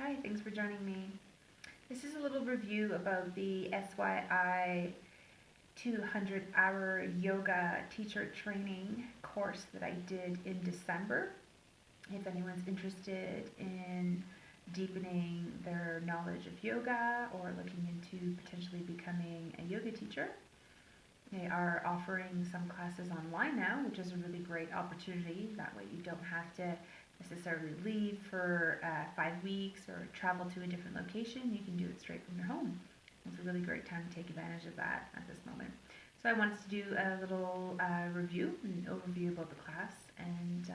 Hi, thanks for joining me. This is a little review about the SYI 200-hour yoga teacher training course that I did in December. If anyone's interested in deepening their knowledge of yoga or looking into potentially becoming a yoga teacher, they are offering some classes online now, which is a really great opportunity. That way you don't have to necessarily leave for 5 weeks or travel to a different location. You can do it straight from your home. It's a really great time to take advantage of that at this moment. So I wanted to do a little review, an overview about the class and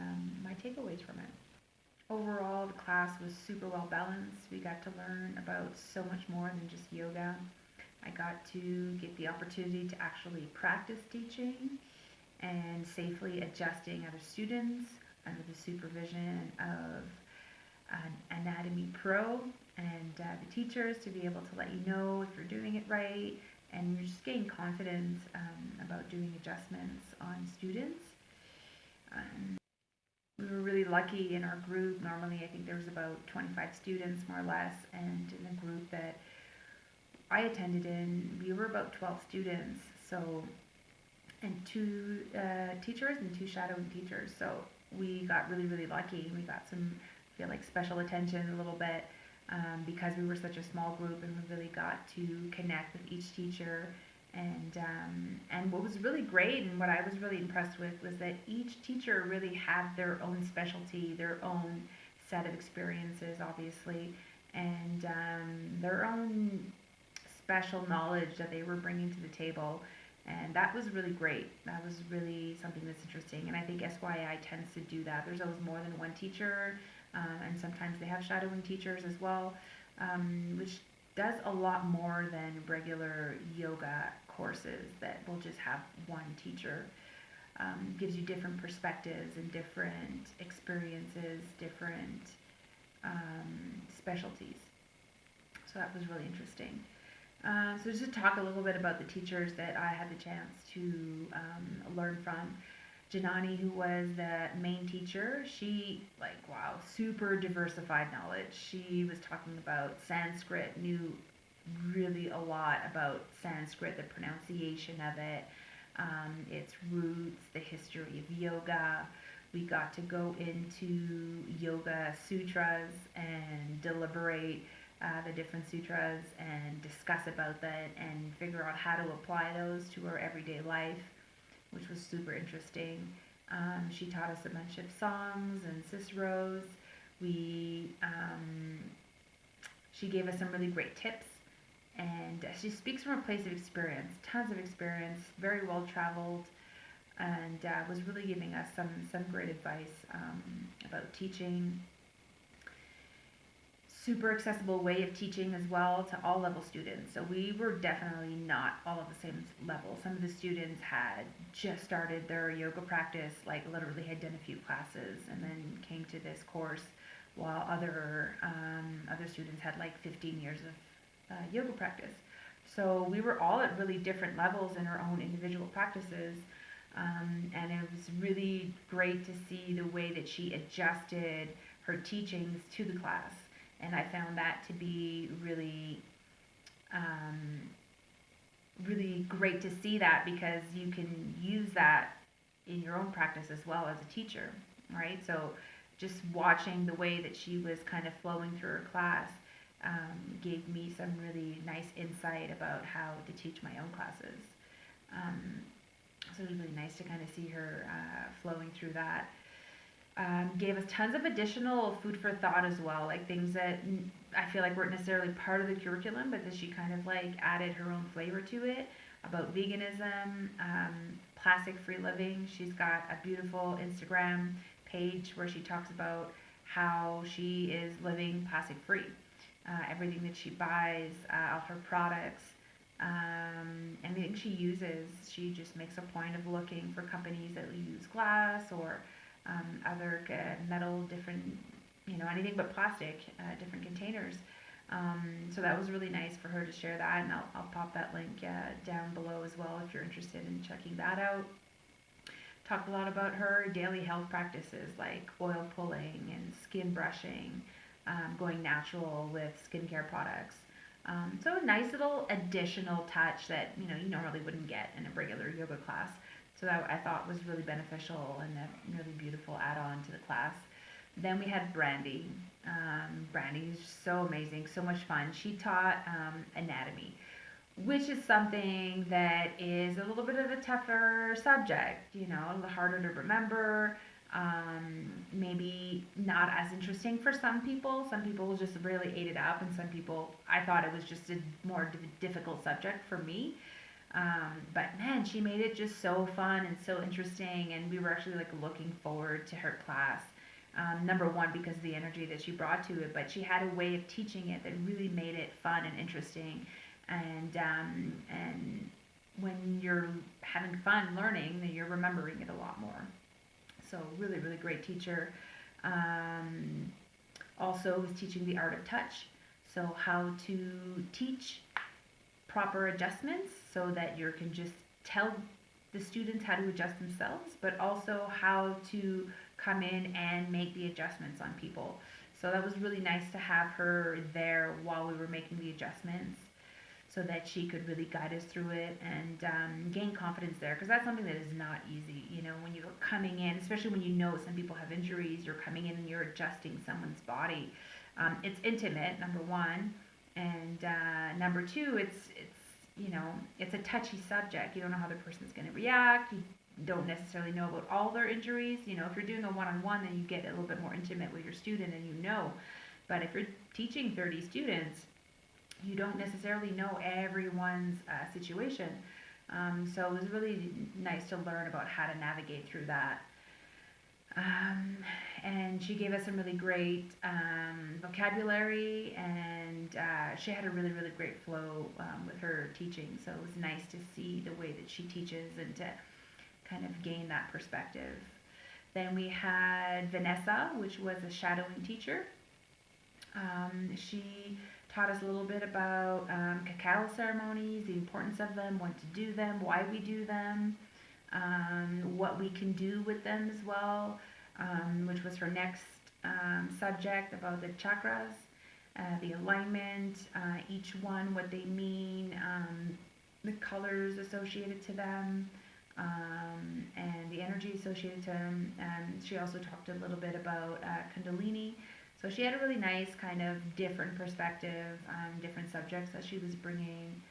my takeaways from it. Overall, the class was super well balanced. We got to learn about so much more than just yoga. I got to get the opportunity to actually practice teaching and safely adjusting other students under the supervision of an anatomy pro and the teachers to be able to let you know if you're doing it right, and you're just getting confidence about doing adjustments on students. Um, we were really lucky in our group. Normally, I think there was about 25 students, more or less, and in the group that I attended in, we were about 12 students, so, and two teachers and two shadowing teachers. So we got really, really lucky. We got some, I feel like, special attention a little bit because we were such a small group, and we really got to connect with each teacher. And what was really great and what I was really impressed with was that each teacher really had their own specialty, their own set of experiences, obviously, and their own special knowledge that they were bringing to the table. And that was really great. That was really something that's interesting. And I think SYI tends to do that. There's always more than one teacher, and sometimes they have shadowing teachers as well, which does a lot more than regular yoga courses that will just have one teacher. Gives you different perspectives and different experiences, different specialties. So that was really interesting. So just to talk a little bit about the teachers that I had the chance to learn from. Janani, who was the main teacher, she, like, wow, super diversified knowledge. She was talking about Sanskrit, knew really a lot about Sanskrit, the pronunciation of it, its roots, the history of yoga. We got to go into yoga sutras and deliberate the different sutras and discuss about that and figure out how to apply those to our everyday life, which was super interesting. She taught us a bunch of songs and Ciceros. We She gave us some really great tips, and she speaks from a place of experience, tons of experience, very well traveled, and was really giving us some great advice about teaching. Super accessible way of teaching as well to all level students. So we were definitely not all at the same level. Some of the students had just started their yoga practice, like literally had done a few classes and then came to this course, while other students had like 15 years of yoga practice. So we were all at really different levels in our own individual practices. And it was really great to see the way that she adjusted her teachings to the class, and I found that to be um, really great to see that, because you can use that in your own practice as well as a teacher, right? So just watching the way that she was kind of flowing through her class gave me some really nice insight about how to teach my own classes. Um, so it was really nice to kind of see her flowing through that. Gave us tons of additional food for thought as well, like things that I feel like weren't necessarily part of the curriculum, but that she kind of like added her own flavor to it, about veganism, plastic-free living. She's got a beautiful Instagram page where she talks about how she is living plastic-free. Everything that she buys, all her products, anything she uses, she just makes a point of looking for companies that use glass or other metal, different, anything but plastic, different containers. So that was really nice for her to share that, and I'll pop that link down below as well if you're interested in checking that out. Talked a lot about her daily health practices like oil pulling and skin brushing, going natural with skincare products. So a nice little additional touch that you normally wouldn't get in a regular yoga class. So that I thought was really beneficial and a really beautiful add-on to the class. Then we had Brandy. Brandy is so amazing, so much fun. She taught anatomy, which is something that is a little bit of a tougher subject, a little harder to remember, maybe not as interesting for some people. Some people will just really ate it up, and some people, I thought it was just a more difficult subject for me. But man, she made it just so fun and so interesting, and we were actually like looking forward to her class. Number one, because of the energy that she brought to it, but she had a way of teaching it that really made it fun and interesting. And when you're having fun learning, then you're remembering it a lot more. So really, really great teacher. Also was teaching the art of touch. So how to teach proper adjustments so that you can just tell the students how to adjust themselves, but also how to come in and make the adjustments on people. So that was really nice to have her there while we were making the adjustments so that she could really guide us through it and gain confidence there, because that's something that is not easy. When you're coming in, especially when some people have injuries, you're coming in and you're adjusting someone's body. It's intimate, number one, and number two, it's a touchy subject. You don't know how the person's going to react. You don't necessarily know about all their injuries. If you're doing a one-on-one, then you get a little bit more intimate with your student and. But if you're teaching 30 students, you don't necessarily know everyone's situation. So it was really nice to learn about how to navigate through that. And she gave us some really great vocabulary, and she had a really, really great flow with her teaching. So it was nice to see the way that she teaches and to kind of gain that perspective. Then we had Vanessa, which was a shadowing teacher. She taught us a little bit about cacao ceremonies, the importance of them, when to do them, why we do them, what we can do with them as well, which was her next subject about the chakras, the alignment, each one, what they mean, the colors associated to them, and the energy associated to them. And she also talked a little bit about Kundalini. So she had a really nice kind of different perspective, different subjects that she was bringing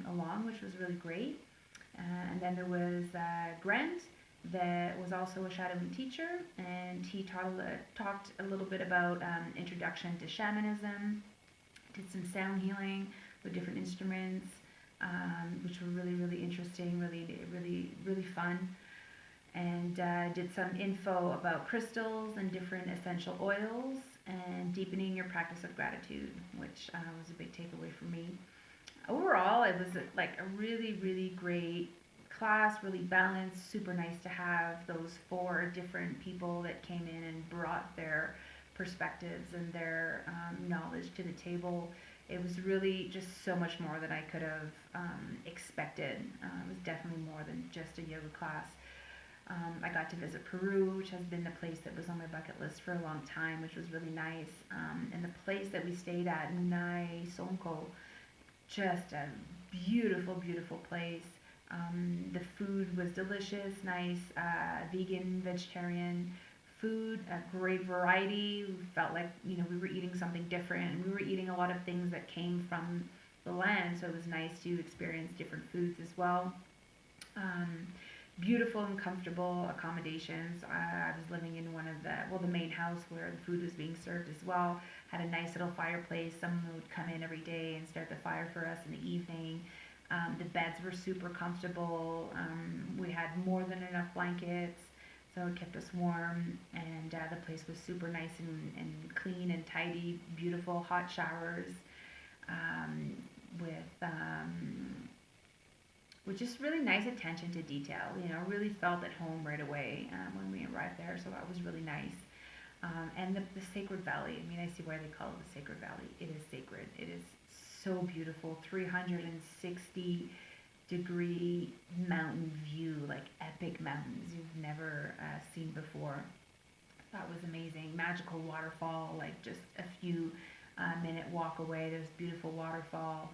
along, which was really great. And then there was Grant, that was also a shadowing teacher, and he talked a little bit about introduction to shamanism, did some sound healing with different instruments, which were really, really interesting, really, really, really fun. And did some info about crystals and different essential oils, and deepening your practice of gratitude, which was a big takeaway for me. Overall, it was like a really, really great class, really balanced, super nice to have those 4 different people that came in and brought their perspectives and their knowledge to the table. It was really just so much more than I could have expected. It was definitely more than just a yoga class. I got to visit Peru, which has been the place that was on my bucket list for a long time, which was really nice. And the place that we stayed at, Munai Sonko, just a beautiful, beautiful place. The food was delicious, nice, vegan, vegetarian food, a great variety. We felt like, we were eating something different. We were eating a lot of things that came from the land, so it was nice to experience different foods as well. Beautiful and comfortable accommodations. I was living in the main house where the food was being served as well. Had a nice little fireplace. Someone would come in every day and start the fire for us in the evening. The beds were super comfortable. We had more than enough blankets, so it kept us warm. And the place was super nice and clean and tidy. Beautiful hot showers with just really nice attention to detail. Really felt at home right away when we arrived there, so that was really nice. And the Sacred Valley, I see why they call it the Sacred Valley. It is sacred. It is so beautiful, 360-degree mountain view, like epic mountains you've never seen before. That was amazing. Magical waterfall, like just a few minute walk away. There's beautiful waterfall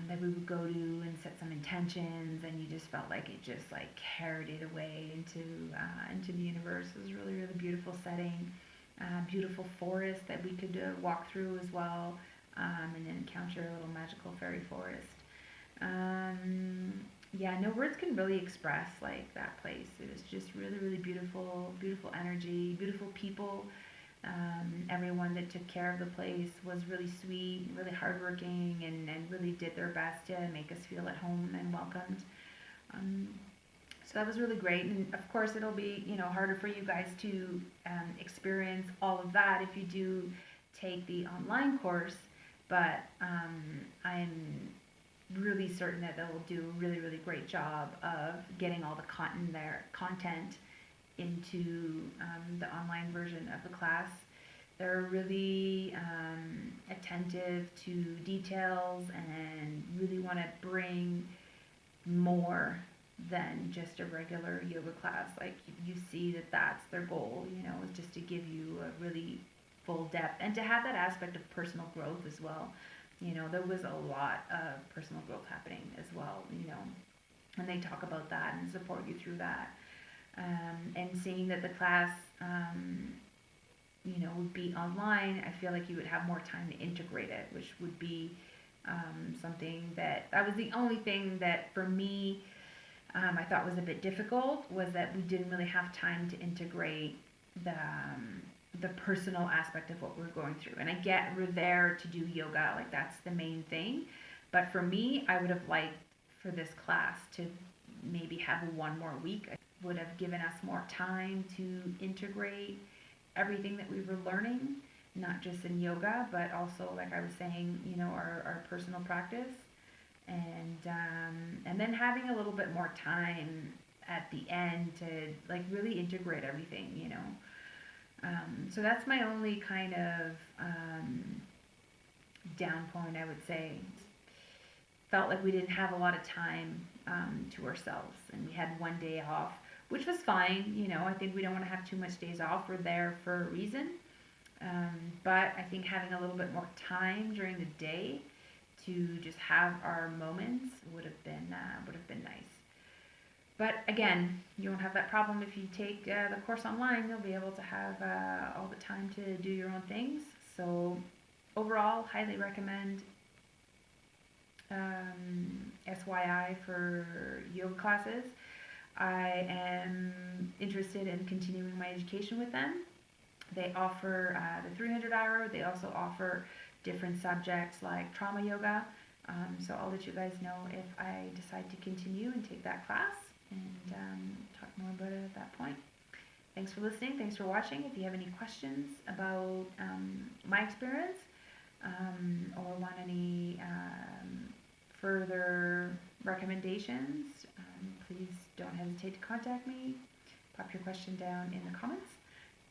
that we would go to and set some intentions, and you just felt like it just like carried it away into the universe. It was really really beautiful setting, beautiful forest that we could walk through as well, and then encounter a little magical fairy forest. Yeah, no words can really express like that place. It was just really really beautiful, beautiful energy, beautiful people. Everyone that took care of the place was really sweet, really hardworking, and really did their best to make us feel at home and welcomed. Um, so that was really great. And of course, it'll be harder for you guys to experience all of that if you do take the online course. But I'm really certain that they'll do a really really great job of getting all the content into the online version of the class. They're really attentive to details and really want to bring more than just a regular yoga class. Like you see that that's their goal, is just to give you a really full depth and to have that aspect of personal growth as well. There was a lot of personal growth happening as well, and they talk about that and support you through that. And seeing that the class, would be online, I feel like you would have more time to integrate it, which would be something that was the only thing that for me I thought was a bit difficult, was that we didn't really have time to integrate the personal aspect of what we're going through. And I get we're there to do yoga, like that's the main thing. But for me, I would have liked for this class to maybe have one more week. It would have given us more time to integrate everything that we were learning, not just in yoga, but also, like I was saying, our personal practice. And then having a little bit more time at the end to like really integrate everything. So that's my only kind of down point, I would say. Felt like we didn't have a lot of time to ourselves, and we had one day off, which was fine. I think we don't want to have too much days off. We're there for a reason. But I think having a little bit more time during the day to just have our moments would have been nice. But again, you won't have that problem if you take the course online. You'll be able to have all the time to do your own things. So overall, highly recommend SYI for yoga classes. I am interested in continuing my education with them. They offer the 300-hour. They also offer different subjects like trauma yoga. So I'll let you guys know if I decide to continue and take that class, and talk more about it at that point. Thanks for listening. Thanks for watching. If you have any questions about my experience, or want any further recommendations, please don't hesitate to contact me. Pop your question down in the comments,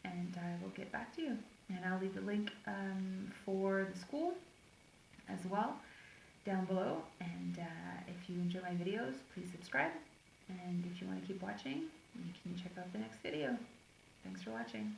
and I will get back to you. And I'll leave the link for the school as well down below. And if you enjoy my videos, please subscribe. And if you want to keep watching, you can check out the next video. Thanks for watching.